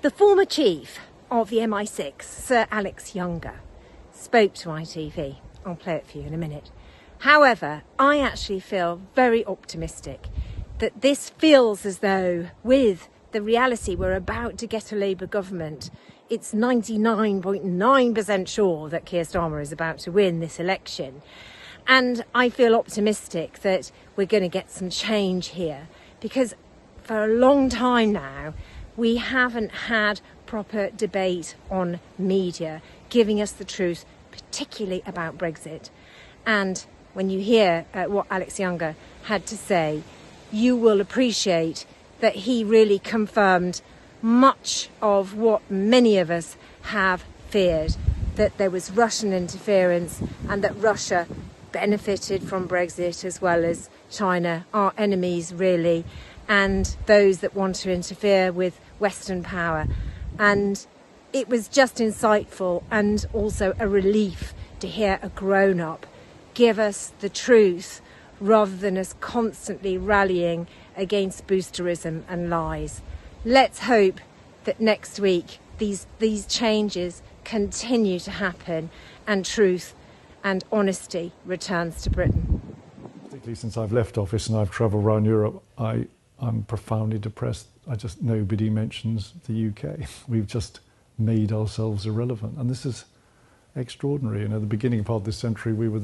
The former chief of the MI6, Sir Alex Younger, spoke to ITV. I'll play it for you in a minute. However, I actually feel very optimistic that this feels as though, with the reality we're about to get a Labour government, it's 99.9% sure that Keir Starmer is about to win this election. And I feel optimistic that we're going to get some change here, because for a long time now, we haven't had proper debate on media, giving us the truth, particularly about Brexit. And when you hear what Alex Younger had to say, you will appreciate that he really confirmed much of what many of us have feared, that there was Russian interference and that Russia benefited from Brexit as well as China, our enemies really, and those that want to interfere with Western power. And it was just insightful and also a relief to hear a grown-up give us the truth rather than us constantly rallying against boosterism and lies. Let's hope that next week these changes continue to happen and truth and honesty returns to Britain. Particularly since I've left office and I've travelled around Europe, I'm profoundly depressed. Nobody mentions the UK. We've just made ourselves irrelevant, and this is extraordinary. You know, the beginning part of this century, we were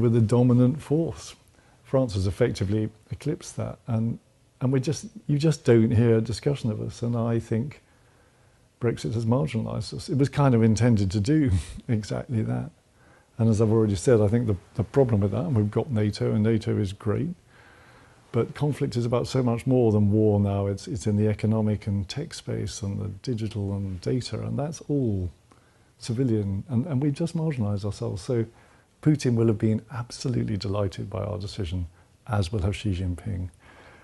the dominant force. France has effectively eclipsed that, and you just don't hear a discussion of us. And I think Brexit has marginalised us. It was kind of intended to do exactly that. And as I've already said, I think the problem with that, and we've got NATO, and NATO is great, but conflict is about so much more than war now. It's in the economic and tech space and the digital and data, and that's all civilian, and we've just marginalised ourselves. So Putin will have been absolutely delighted by our decision, as will have Xi Jinping.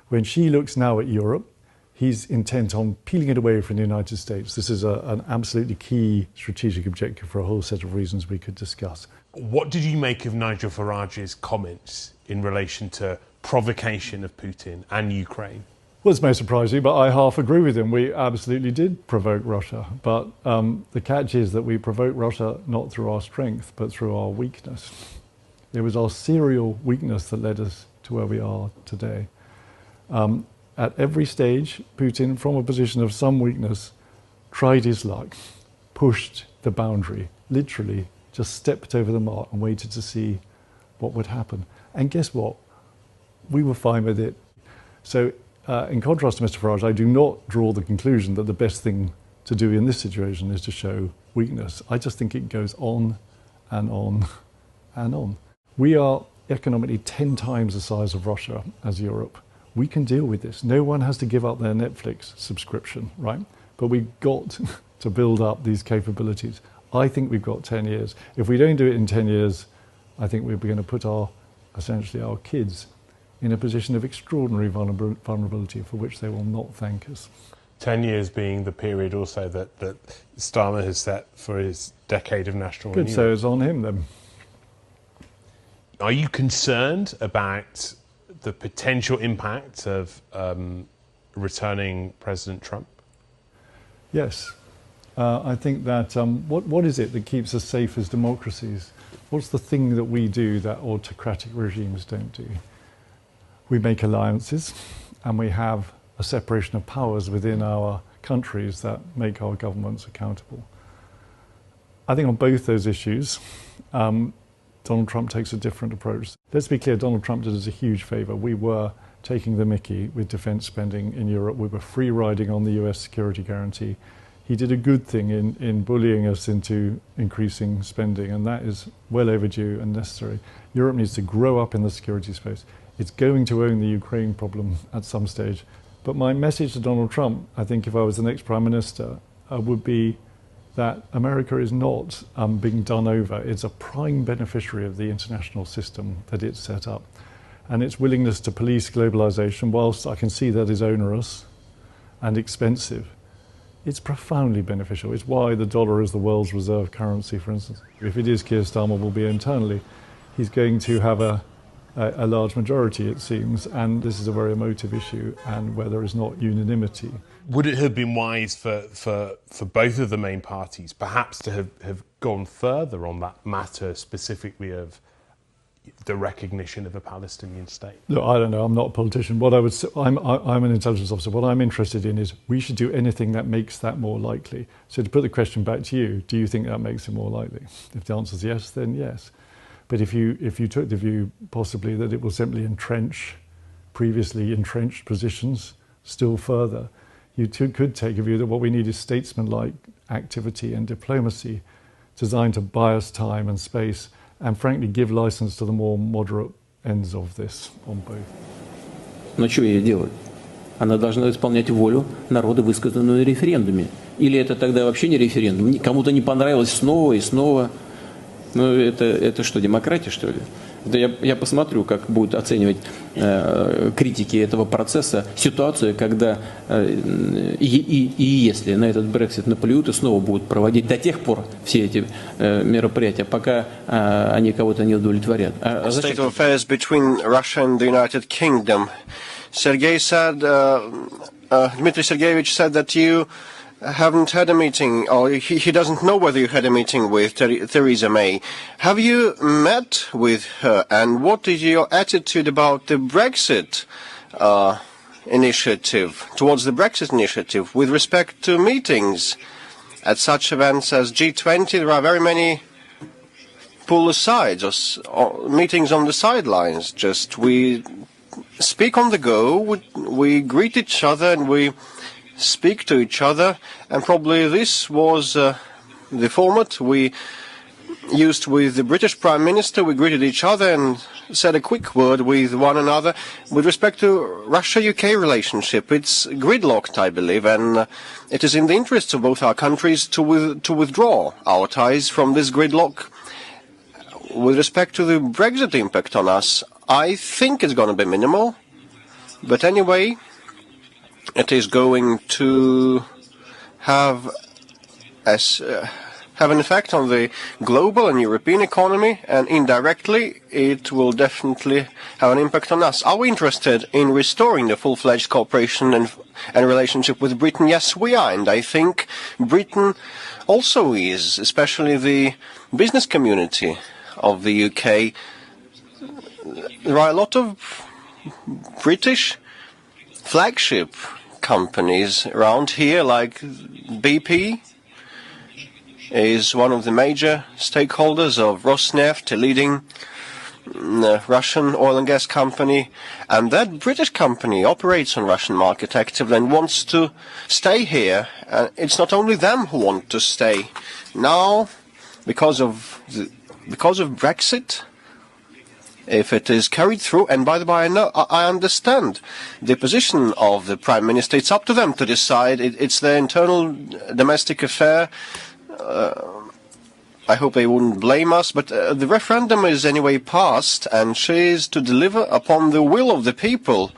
When Xi looks now at Europe, he's intent on peeling it away from the United States. This is an absolutely key strategic objective for a whole set of reasons we could discuss. What did you make of Nigel Farage's comments in relation to provocation of Putin and Ukraine? Well, it's most surprising, but I half agree with him. We absolutely did provoke Russia. But the catch is that we provoked Russia not through our strength, but through our weakness. It was our serial weakness that led us to where we are today. At every stage, Putin, from a position of some weakness, tried his luck, pushed the boundary, literally just stepped over the mark and waited to see what would happen. And guess what? We were fine with it. So in contrast to Mr. Farage, I do not draw the conclusion that the best thing to do in this situation is to show weakness. I just think it goes on and on and on. We are economically 10 times the size of Russia as Europe. We can deal with this. No one has to give up their Netflix subscription, right? But we've got to build up these capabilities. I think we've got 10 years. If we don't do it in 10 years, I think we're going to put essentially our kids in a position of extraordinary vulnerability for which they will not thank us. 10 years being the period also that Starmer has set for his decade of national renewal. Good, so it's on him then. Are you concerned about the potential impact of returning President Trump? Yes. I think that what is it that keeps us safe as democracies? What's the thing that we do that autocratic regimes don't do? We make alliances, and we have a separation of powers within our countries that make our governments accountable. I think on both those issues, Donald Trump takes a different approach. Let's be clear, Donald Trump did us a huge favour. We were taking the mickey with defence spending in Europe. We were free riding on the US security guarantee. He did a good thing in bullying us into increasing spending, and that is well overdue and necessary. Europe needs to grow up in the security space. It's going to own the Ukraine problem at some stage. But my message to Donald Trump, I think if I was the next Prime Minister, would be that America is not being done over. It's a prime beneficiary of the international system that it's set up. And its willingness to police globalization, whilst I can see that is onerous and expensive, it's profoundly beneficial. It's why the dollar is the world's reserve currency, for instance. If it is Keir Starmer, will be internally, he's going to have a a large majority, it seems, and this is a very emotive issue and where there is not unanimity. Would it have been wise for both of the main parties perhaps to have gone further on that matter, specifically of the recognition of a Palestinian state? Look, I don't know. I'm not a politician. I'm an intelligence officer. What I'm interested in is we should do anything that makes that more likely. So to put the question back to you, do you think that makes it more likely? If the answer is yes, then yes. But if you took the view possibly that it will simply entrench previously entrenched positions still further, you could take a view that what we need is statesman-like activity and diplomacy designed to buy us time and space and frankly give license to the more moderate ends of this on both. Но что ей делать? Она должна исполнять волю народа, высказанную на референдуме. Или это тогда вообще не референдум? Кому-то не понравилось снова и снова. Ну, это что, демократия, что ли? Это я посмотрю, как будут оценивать критики этого процесса ситуацию, когда и если на этот Brexit наплюют и снова будут проводить до тех пор все эти мероприятия, пока они кого-то не удовлетворят. State of affairs between Russia and the United Kingdom. Dmitry Sergeyevich said that you haven't had a meeting, or he doesn't know whether you had a meeting with Theresa May. Have you met with her, and what is your attitude about the Brexit initiative, towards the Brexit initiative, with respect to meetings? At such events as G20, there are very many pull asides, or meetings on the sidelines. Just we speak on the go, we greet each other, and we speak to each other, and probably this was the format we used with the British Prime Minister. We greeted each other and said a quick word with one another. With respect to Russia-UK relationship, it's gridlocked, I believe, and it is in the interests of both our countries to withdraw our ties from this gridlock. With respect to the Brexit impact on us, I think it's going to be minimal, but anyway, it is going to have an effect on the global and European economy, and indirectly it will definitely have an impact on us. Are we interested in restoring the full-fledged cooperation and relationship with Britain? Yes, we are, and I think Britain also is, especially the business community of the UK. There are a lot of British flagship companies around here, like BP is one of the major stakeholders of Rosneft, a leading Russian oil and gas company, and that British company operates on Russian market actively and wants to stay here. It's not only them who want to stay. Now, because of Brexit, if it is carried through, and by the way, I understand the position of the Prime Minister. It's up to them to decide. It's their internal domestic affair. I hope they wouldn't blame us, but the referendum is anyway passed, and she is to deliver upon the will of the people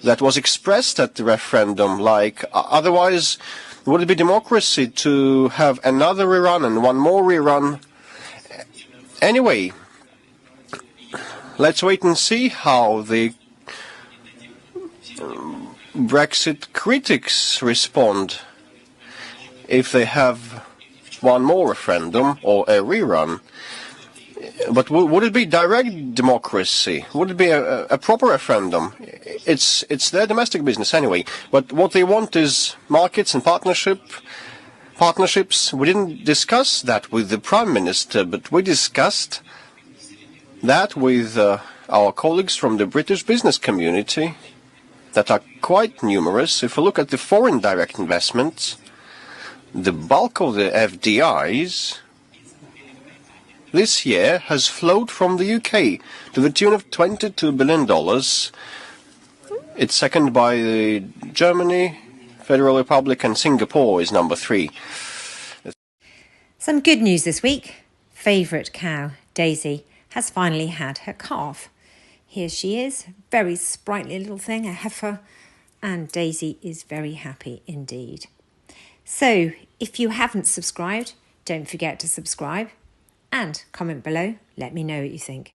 that was expressed at the referendum. Like, otherwise, would it be democracy to have another rerun and one more rerun? Anyway, let's wait and see how the Brexit critics respond. If they have one more referendum or a rerun. But would it be direct democracy? Would it be a proper referendum? It's their domestic business anyway. But what they want is markets and partnerships. We didn't discuss that with the Prime Minister, but we discussed that with our colleagues from the British business community that are quite numerous. If we look at the foreign direct investments, the bulk of the FDIs this year has flowed from the UK to the tune of $22 billion. It's seconded by Germany, Federal Republic, and Singapore is number 3. Some good news this week. Favourite cow, Daisy, has finally had her calf. Here she is, very sprightly little thing, a heifer, and Daisy is very happy indeed. So, if you haven't subscribed, don't forget to subscribe and comment below. Let me know what you think.